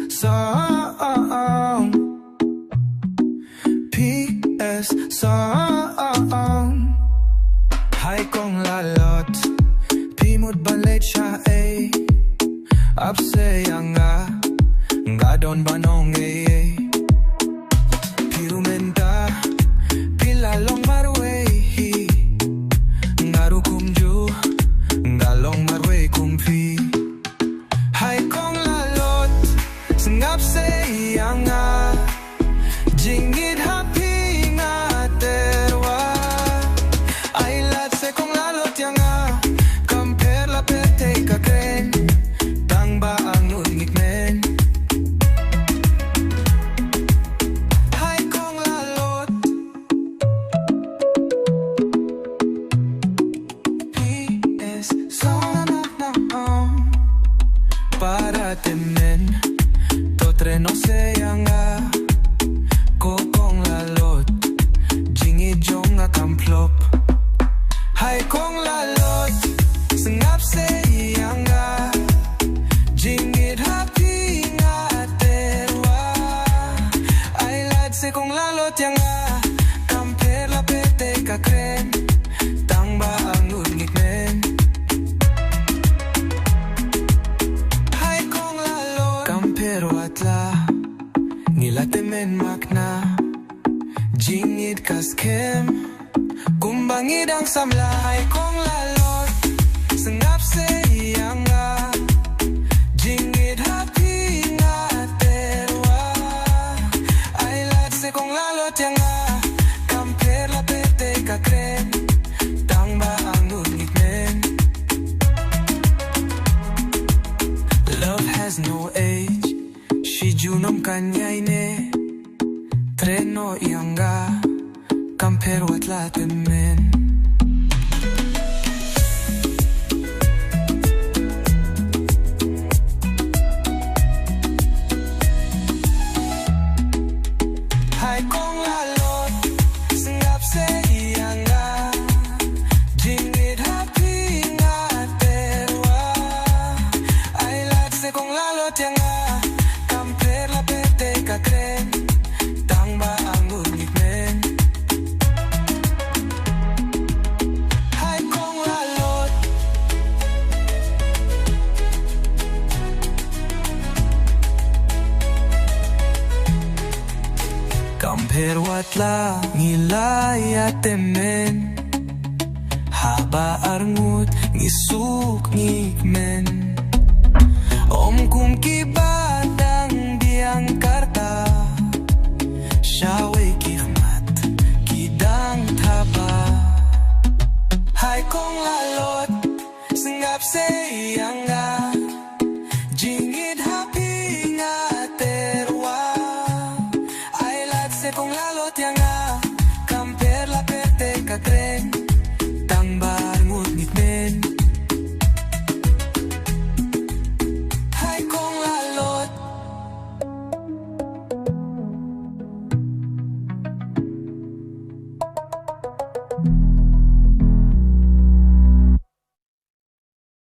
song. PS song. Hai kong lalot Pimut balit siya ay Apsaya nga don banong ay Pirumenta Pilalong marway Ngaru kumju Ngalong marway kumpi Hai kong lalot Sengap saya nga Jingit happy nga terwa Ay lat se kong lalot yang nga Kamper la pete kakren Tang ba ang uningik men Hai kong lalot PS song Para temen Totre no se yang nga Kokong lalot Jingi jong nga kamplop Hai kong lalot Sengap se yang nga Jingit happy nga terwa Ay lad se kong lalot yang nga Kamper la pete kakren Tang ba ang uningik men Hai kong lalot Kampero atla Ngilate men makna Jingit kaskem Kumbangid ang samla Hai kong lalot Sengap se yang nga Jingit happy nga terwa Ay lad se kong lalot yang nga Kamper la pete kakren Tang ba ang uningik men Love has no age Junom kanyay ne Treno yanga Kamper wat laten men Hai kong lalot Sengap se yanga Jingit happy nga terwa Ay lat se kong lalot yanga kakren Tang ba ang uningik men Hai kong lalot Kamper watla ngilaya temen Haba arngut ngisuk ngik men Om kum kiba